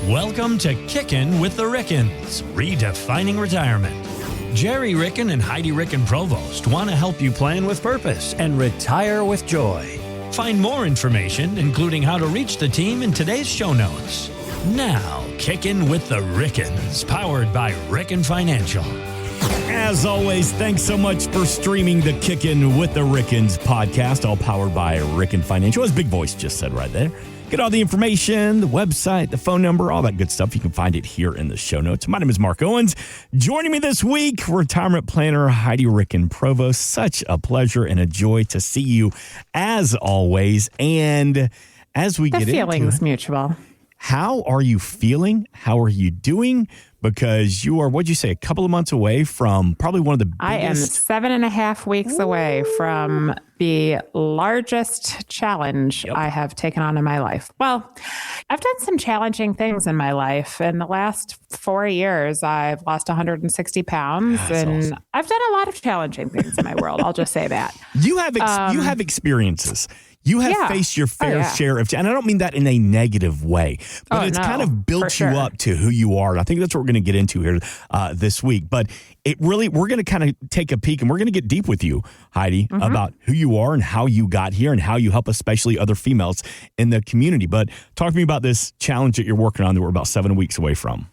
Welcome to Kickin' with the Rickens, redefining retirement. Jerry Ricken and Heidi Ricken Provost want to help you plan with purpose and retire with joy. Find more information, including how to reach the team, in today's show notes. Now, Kickin' with the Rickens, powered by Ricken Financial. As always, thanks so much for streaming the Kickin' with the Rickens podcast, all powered by Ricken Financial. As Big Voice just said right there. Get all the information, the website, the phone number, all that good stuff. You can find it here in the show notes. My name is Mark Owens. Joining me this week, retirement planner Heidi Ricken Provost. Such a pleasure and a joy to see you as always. And as we get into it, the feeling's mutual. How are you feeling? How are you doing? Because you are, what'd you say, a couple of months away from probably one of the biggest... I am 7.5 weeks away from the largest challenge I have taken on in my life. Well, I've done some challenging things in my life. In the last 4 years, I've lost 160 pounds. That's and awesome. I've done a lot of challenging things in my world. I'll just say that. You have experiences. You have faced your fair share of, and I don't mean that in a negative way, but it's kind of built you up to who you are. And I think that's what we're going to get into here this week. But it really, we're going to kind of take a peek and we're going to get deep with you, Heidi, about who you are and how you got here and how you help especially other females in the community. But talk to me about this challenge that you're working on that we're about 7 weeks away from.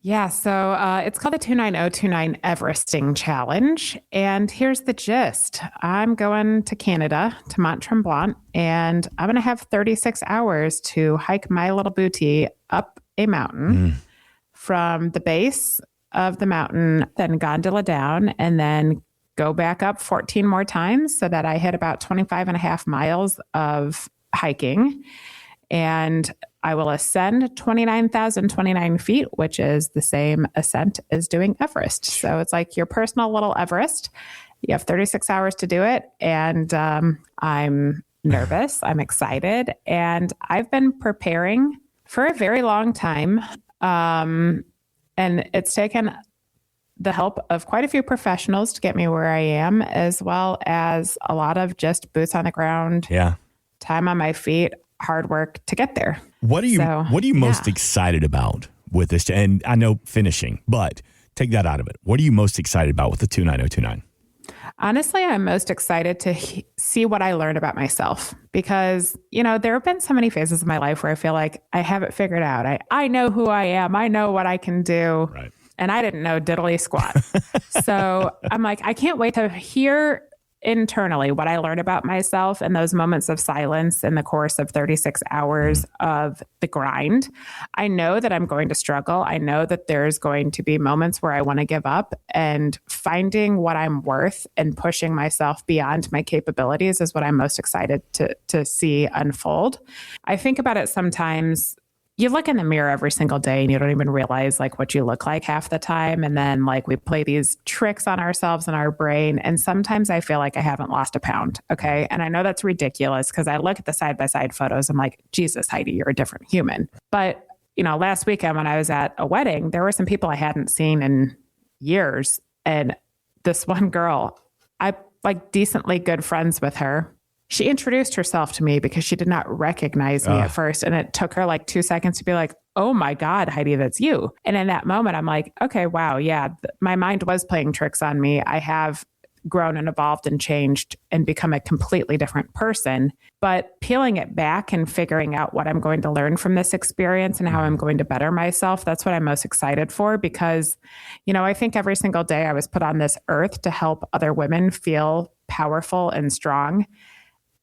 Yeah, so it's called the 29029 Everesting Challenge. And here's the gist. I'm going to Canada, to Mont Tremblant, and I'm going to have 36 hours to hike my little booty up a mountain from the base of the mountain, then gondola down, and then go back up 14 more times so that I hit about 25 and a half miles of hiking. And I will ascend 29,029 feet, which is the same ascent as doing Everest. So it's like your personal little Everest. You have 36 hours to do it. And I'm nervous. I'm excited. And I've been preparing for a very long time. And it's taken the help of quite a few professionals to get me where I am, as well as a lot of just boots on the ground, time on my feet, hard work to get there. What are you most excited about with this? And I know finishing, but take that out of it. What are you most excited about with the 29029? Honestly, I'm most excited to see what I learned about myself because, you know, there have been so many phases of my life where I feel like I have it figured out. I know who I am. I know what I can do. Right. And I didn't know diddly squat. So I'm like, I can't wait to hear internally what I learned about myself in those moments of silence in the course of 36 hours of the grind. I know that I'm going to struggle. I know that there's going to be moments where I want to give up, and finding what I'm worth and pushing myself beyond my capabilities is what I'm most excited to see unfold. I think about it sometimes. You look in the mirror every single day and you don't even realize like what you look like half the time. And then like we play these tricks on ourselves in our brain. And sometimes I feel like I haven't lost a pound. Okay. And I know that's ridiculous because I look at the side-by-side photos. I'm like, Jesus, Heidi, you're a different human. But, you know, last weekend when I was at a wedding, there were some people I hadn't seen in years. And this one girl, I like decently good friends with her. She introduced herself to me because she did not recognize me at first. And it took her like 2 seconds to be like, oh my God, Heidi, that's you. And in that moment, I'm like, okay, wow. Yeah. My mind was playing tricks on me. I have grown and evolved and changed and become a completely different person, but peeling it back and figuring out what I'm going to learn from this experience and how I'm going to better myself. That's what I'm most excited for because, you know, I think every single day I was put on this earth to help other women feel powerful and strong.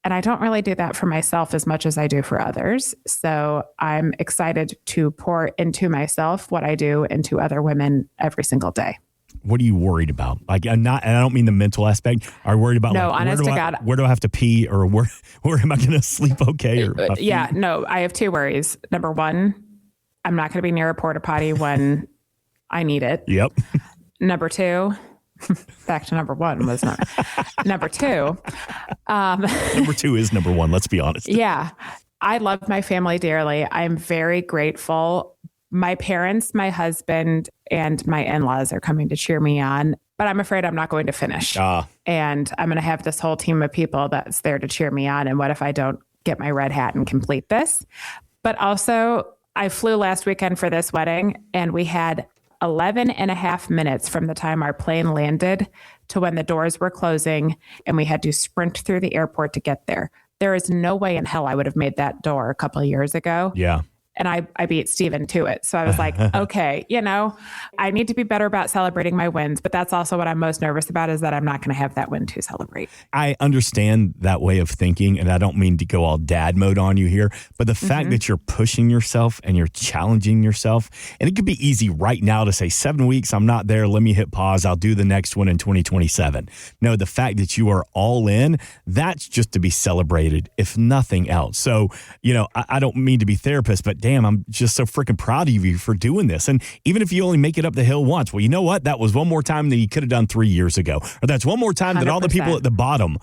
And I don't really do that for myself as much as I do for others. So I'm excited to pour into myself what I do into other women every single day. What are you worried about? Like, and I don't mean the mental aspect. Are you worried about no, like, honest to God, where do I have to pee or where am I going to sleep okay? Or no, I have two worries. Number one, I'm not going to be near a porta potty when I need it. Yep. Number two, back to number one was not number two. Number two is number one. Let's be honest. Yeah. I love my family dearly. I'm very grateful. My parents, my husband, and my in-laws are coming to cheer me on, but I'm afraid I'm not going to finish. And I'm going to have this whole team of people that's there to cheer me on. And what if I don't get my red hat and complete this? But also, I flew last weekend for this wedding, and we had 11 and a half minutes from the time our plane landed to when the doors were closing, and we had to sprint through the airport to get there. There is no way in hell I would have made that door a couple of years ago. Yeah. And I beat Steven to it. So I was like, okay, I need to be better about celebrating my wins. But that's also what I'm most nervous about, is that I'm not going to have that win to celebrate. I understand that way of thinking, and I don't mean to go all dad mode on you here, but the fact that you're pushing yourself and you're challenging yourself, and it could be easy right now to say 7 weeks, I'm not there. Let me hit pause. I'll do the next one in 2027. No, the fact that you are all in, that's just to be celebrated, if nothing else. So, I don't mean to be therapist, but damn, I'm just so freaking proud of you for doing this. And even if you only make it up the hill once, well, you know what? That was one more time that you could have done 3 years ago. Or that's one more time that all the people at the bottom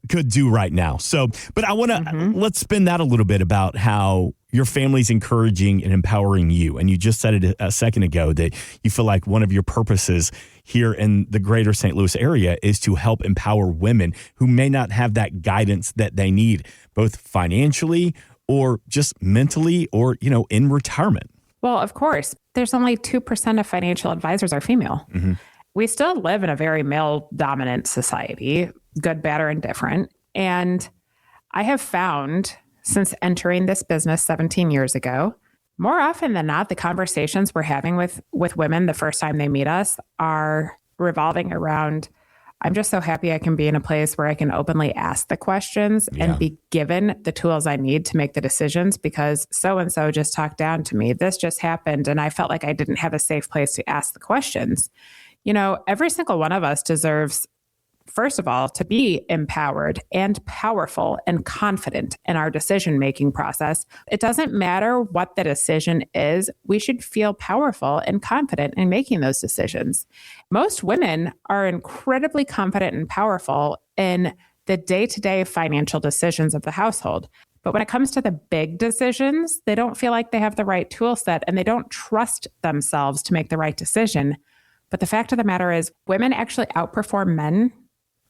could do right now. So, but I want to, let's spin that a little bit about how your family's encouraging and empowering you. And you just said it a second ago that you feel like one of your purposes here in the greater St. Louis area is to help empower women who may not have that guidance that they need, both financially or just mentally or, in retirement. Well, of course, there's only 2% of financial advisors are female. We still live in a very male-dominant society, good, bad, or indifferent. And I have found, since entering this business 17 years ago, more often than not, the conversations we're having with women the first time they meet us are revolving around, I'm just so happy I can be in a place where I can openly ask the questions and be given the tools I need to make the decisions, because so-and-so just talked down to me. This just happened, and I felt like I didn't have a safe place to ask the questions. Every single one of us deserves, first of all, to be empowered and powerful and confident in our decision-making process. It doesn't matter what the decision is. We should feel powerful and confident in making those decisions. Most women are incredibly confident and powerful in the day-to-day financial decisions of the household. But when it comes to the big decisions, they don't feel like they have the right tool set, and they don't trust themselves to make the right decision. But the fact of the matter is, women actually outperform men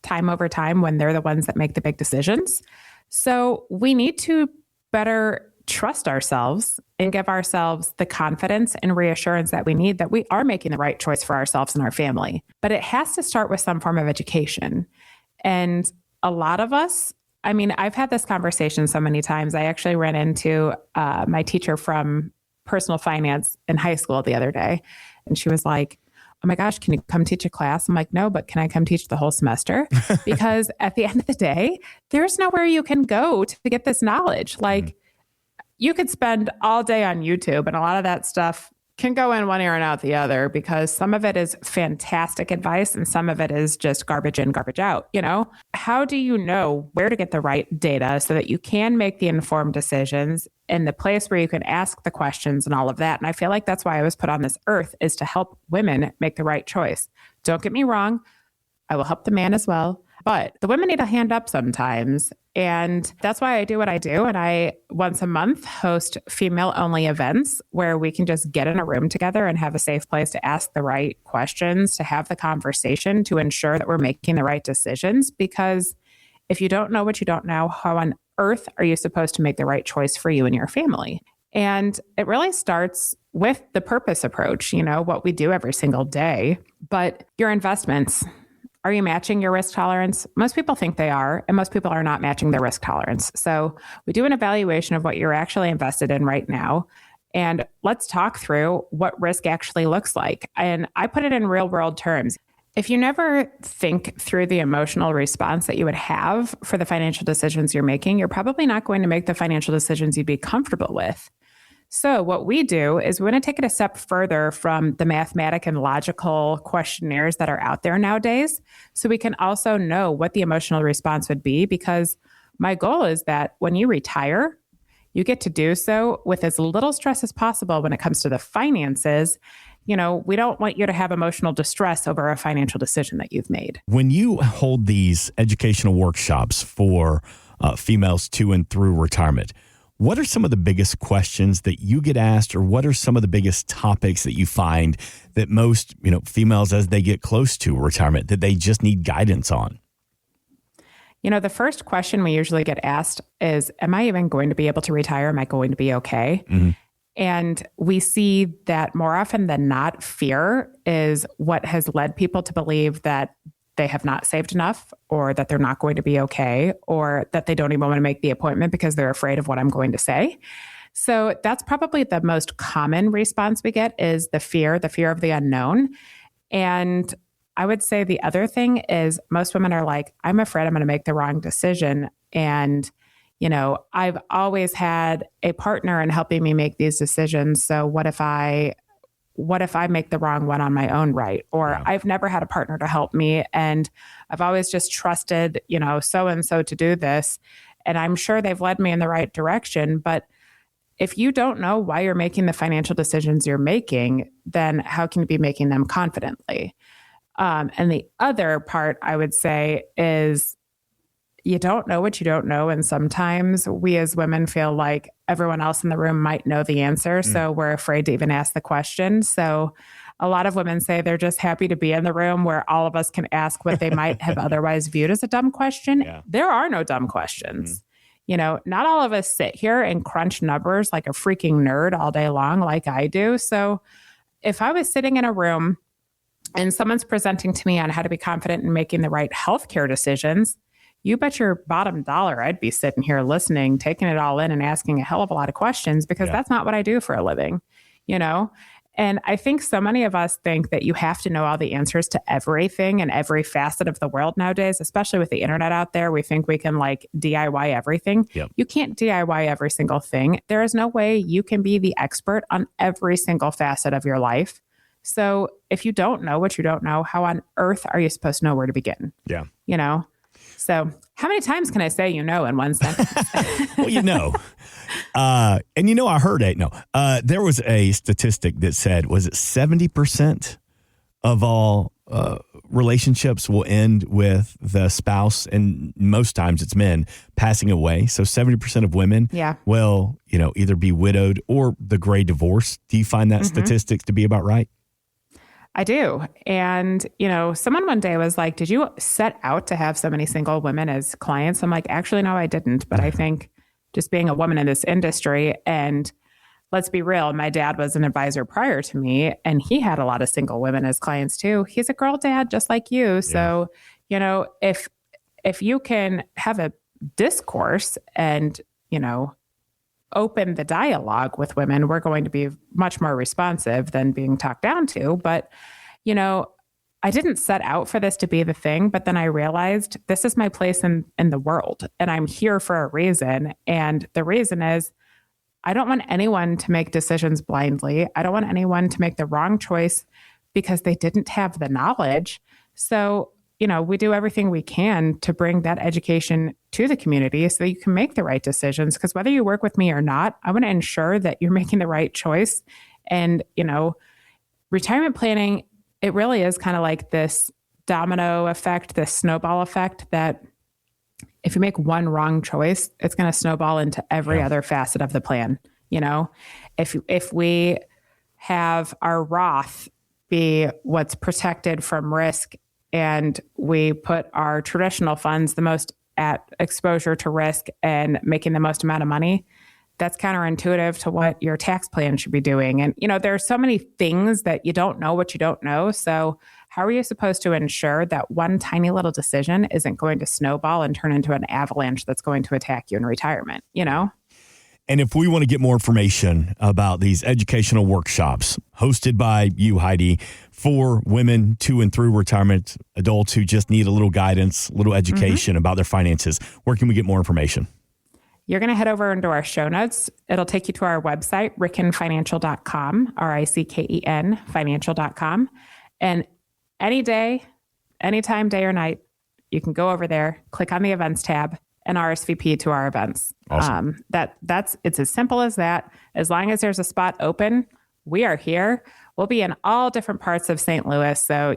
time over time when they're the ones that make the big decisions. So we need to better trust ourselves and give ourselves the confidence and reassurance that we need that we are making the right choice for ourselves and our family. But it has to start with some form of education. And a lot of us, I've had this conversation so many times. I actually ran into my teacher from personal finance in high school the other day. And she was like, oh my gosh, can you come teach a class? I'm like, no, but can I come teach the whole semester? Because at the end of the day, there's nowhere you can go to get this knowledge. Like, you could spend all day on YouTube, and a lot of that stuff can go in one ear and out the other, because some of it is fantastic advice and some of it is just garbage in, garbage out. How do you know where to get the right data so that you can make the informed decisions in the place where you can ask the questions and all of that? And I feel like that's why I was put on this earth, is to help women make the right choice. Don't get me wrong, I will help the man as well, but the women need a hand up sometimes. And that's why I do what I do. And I, once a month, host female-only events where we can just get in a room together and have a safe place to ask the right questions, to have the conversation, to ensure that we're making the right decisions. Because if you don't know what you don't know, how on earth are you supposed to make the right choice for you and your family? And it really starts with the purpose approach, what we do every single day. But your investments, are you matching your risk tolerance? Most people think they are, and most people are not matching their risk tolerance. So we do an evaluation of what you're actually invested in right now. And let's talk through what risk actually looks like. And I put it in real world terms. If you never think through the emotional response that you would have for the financial decisions you're making, you're probably not going to make the financial decisions you'd be comfortable with. So what we do is we're going to take it a step further from the mathematic and logical questionnaires that are out there nowadays, so we can also know what the emotional response would be, because my goal is that when you retire, you get to do so with as little stress as possible when it comes to the finances. We don't want you to have emotional distress over a financial decision that you've made. When you hold these educational workshops for females to and through retirement, what are some of the biggest questions that you get asked, or what are some of the biggest topics that you find that most, females, as they get close to retirement, that they just need guidance on? The first question we usually get asked is, am I even going to be able to retire? Am I going to be okay? And we see that more often than not, fear is what has led people to believe that they have not saved enough, or that they're not going to be okay, or that they don't even want to make the appointment because they're afraid of what I'm going to say. So that's probably the most common response we get, is the fear of the unknown. And I would say the other thing is most women are like, I'm afraid I'm going to make the wrong decision. And, I've always had a partner in helping me make these decisions. So what if I make the wrong one on my own right? Or I've never had a partner to help me, and I've always just trusted, so-and-so to do this. And I'm sure they've led me in the right direction. But if you don't know why you're making the financial decisions you're making, then how can you be making them confidently? And the other part I would say is, you don't know what you don't know. And sometimes we as women feel like everyone else in the room might know the answer. So we're afraid to even ask the question. So a lot of women say they're just happy to be in the room where all of us can ask what they might have otherwise viewed as a dumb question. Yeah. There are no dumb questions. Not all of us sit here and crunch numbers like a freaking nerd all day long like I do. So if I was sitting in a room and someone's presenting to me on how to be confident in making the right healthcare decisions, you bet your bottom dollar I'd be sitting here listening, taking it all in and asking a hell of a lot of questions, because that's not what I do for a living, And I think so many of us think that you have to know all the answers to everything and every facet of the world nowadays, especially with the internet out there. We think we can DIY everything. Yep. You can't DIY every single thing. There is no way you can be the expert on every single facet of your life. So if you don't know what you don't know, how on earth are you supposed to know where to begin? Yeah. So how many times can I say in one sentence? Well, and I heard it. No, there was a statistic that said, was it 70% of all relationships will end with the spouse, and most times it's men, passing away. So 70% of women will, either be widowed or the gray divorce. Do you find that statistic to be about right? I do. And, someone one day was like, did you set out to have so many single women as clients? I'm like, actually, no, I didn't. But I think just being a woman in this industry, and let's be real, my dad was an advisor prior to me, and he had a lot of single women as clients too. He's a girl dad just like you. So, if you can have a discourse and, open the dialogue with women, we're going to be much more responsive than being talked down to. But, I didn't set out for this to be the thing, but then I realized this is my place in the world, and I'm here for a reason. And the reason is I don't want anyone to make decisions blindly. I don't want anyone to make the wrong choice because they didn't have the knowledge. So, we do everything we can to bring that education to the community so that you can make the right decisions. Because whether you work with me or not, I want to ensure that you're making the right choice. And, retirement planning, it really is kind of like this domino effect, this snowball effect, that if you make one wrong choice, it's going to snowball into every other facet of the plan. If we have our Roth be what's protected from risk, and we put our traditional funds the most at exposure to risk and making the most amount of money, that's counterintuitive to what your tax plan should be doing. And, there are so many things that you don't know what you don't know. So how are you supposed to ensure that one tiny little decision isn't going to snowball and turn into an avalanche that's going to attack you in retirement, And if we want to get more information about these educational workshops hosted by you, Heidi, for women to and through retirement, adults who just need a little guidance, a little education about their finances, where can we get more information? You're going to head over into our show notes. It'll take you to our website, rickenfinancial.com, RICKEN financial.com. And any day, anytime, day or night, you can go over there, click on the events tab, and RSVP to our events. Awesome. It's as simple as that. As long as there's a spot open, we are here. We'll be in all different parts of St. Louis. So,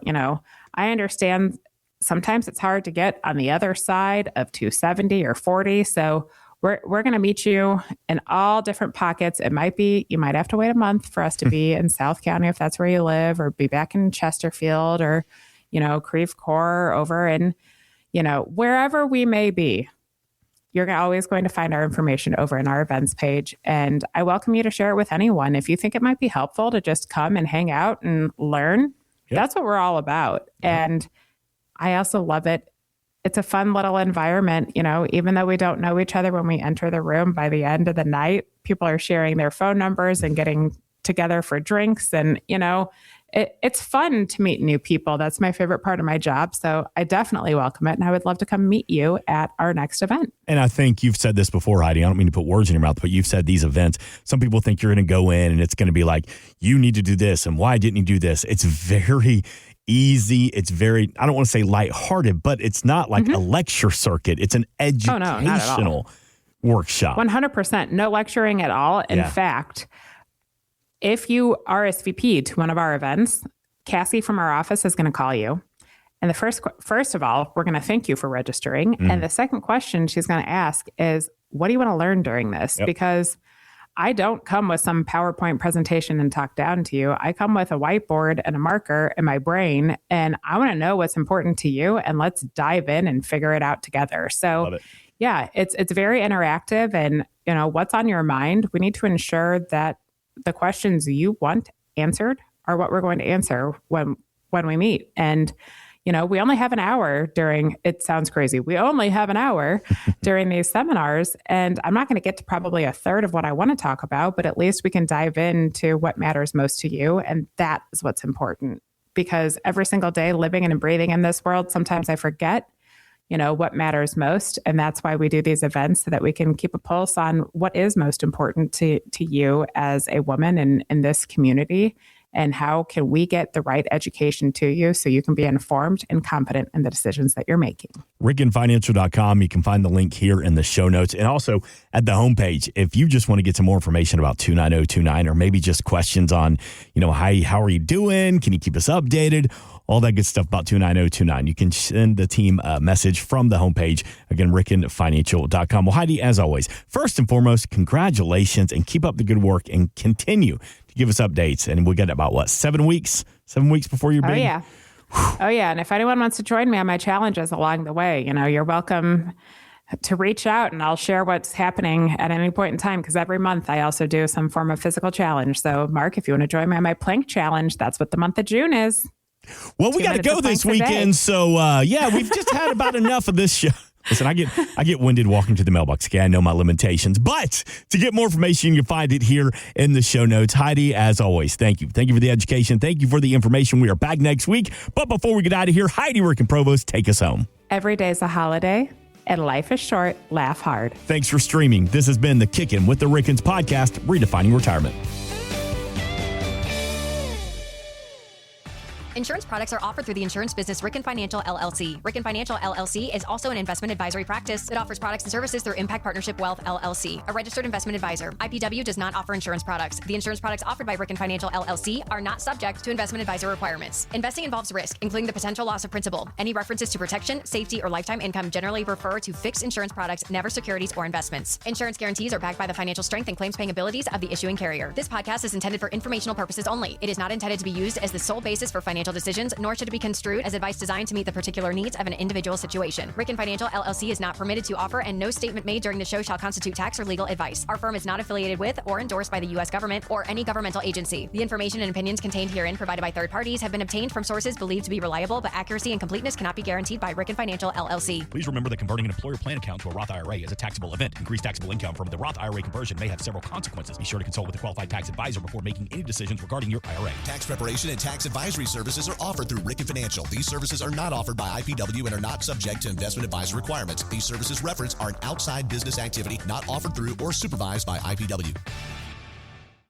I understand sometimes it's hard to get on the other side of 270 or 40. So we're going to meet you in all different pockets. It might be, you might have to wait a month for us to be in South County if that's where you live, or be back in Chesterfield, or, Creve Coeur, over in, wherever we may be. you're always going to find our information over in our events page. And I welcome you to share it with anyone. If you think it might be helpful to just come and hang out and learn, that's what we're all about. And I also love it. It's a fun little environment, even though we don't know each other when we enter the room, by the end of the night, people are sharing their phone numbers and getting together for drinks. And, it's fun to meet new people. That's my favorite part of my job. So I definitely welcome it. And I would love to come meet you at our next event. And I think you've said this before, Heidi. I don't mean to put words in your mouth, but you've said these events, some people think you're going to go in and it's going to be like, you need to do this. And why didn't you do this? It's very easy. It's very, I don't want to say lighthearted, but it's not like a lecture circuit. It's an educational workshop. 100%. No lecturing at all. In fact, if you RSVP to one of our events, Cassie from our office is going to call you. And the first of all, we're going to thank you for registering. And the second question she's going to ask is, what do you want to learn during this? Because I don't come with some PowerPoint presentation and talk down to you. I come with a whiteboard and a marker in my brain, and I want to know what's important to you, and let's dive in and figure it out together. So it's very interactive, and what's on your mind. We need to ensure that the questions you want answered are what we're going to answer when we meet. And, we only have an hour it sounds crazy. We only have an hour during these seminars, and I'm not going to get to probably a third of what I want to talk about, but at least we can dive into what matters most to you. And that is what's important, because every single day living and breathing in this world, sometimes I forget what matters most. And that's why we do these events, so that we can keep a pulse on what is most important to you as a woman in this community, and how can we get the right education to you so you can be informed and confident in the decisions that you're making. RickenFinancial.com. You can find the link here in the show notes, and also at the homepage. If you just want to get some more information about 29029, or maybe just questions on, how are you doing? Can you keep us updated? All that good stuff about 29029. You can send the team a message from the homepage. Again, RickenFinancial.com. Well, Heidi, as always, first and foremost, congratulations, and keep up the good work, and continue to give us updates. And we got about 7 weeks? 7 weeks before your big. Oh yeah. And if anyone wants to join me on my challenges along the way, you're welcome to reach out, and I'll share what's happening at any point in time, because every month I also do some form of physical challenge. So Mark, if you want to join me on my plank challenge, that's what the month of June is. Well, we got to go this weekend. So we've just had about enough of this show. Listen, I get winded walking to the mailbox. Okay, I know my limitations, but to get more information, you can find it here in the show notes. Heidi, as always, thank you. Thank you for the education. Thank you for the information. We are back next week. But before we get out of here, Heidi Ricken Provost, take us home. Every day is a holiday, and life is short. Laugh hard. Thanks for streaming. This has been the Kickin' with the Rickens podcast, redefining retirement. Insurance products are offered through the insurance business Ricken Financial LLC. Ricken Financial LLC is also an investment advisory practice that offers products and services through Impact Partnership Wealth LLC, a registered investment advisor. IPW does not offer insurance products. The insurance products offered by Ricken Financial LLC are not subject to investment advisor requirements. Investing involves risk, including the potential loss of principal. Any references to protection, safety, or lifetime income generally refer to fixed insurance products, never securities or investments. Insurance guarantees are backed by the financial strength and claims paying abilities of the issuing carrier. This podcast is intended for informational purposes only. It is not intended to be used as the sole basis for financial decisions, nor should it be construed as advice designed to meet the particular needs of an individual situation. Ricken Financial LLC is not permitted to offer, and no statement made during the show shall constitute tax or legal advice. Our firm is not affiliated with or endorsed by the U.S. government or any governmental agency. The information and opinions contained herein provided by third parties have been obtained from sources believed to be reliable, but accuracy and completeness cannot be guaranteed by Ricken Financial LLC. Please remember that converting an employer plan account to a Roth IRA is a taxable event. Increased taxable income from the Roth IRA conversion may have several consequences. Be sure to consult with a qualified tax advisor before making any decisions regarding your IRA. Tax preparation and tax advisory services are offered through Ricken Financial. These services are not offered by IPW and are not subject to investment advisor requirements. These services referenced are an outside business activity not offered through or supervised by IPW.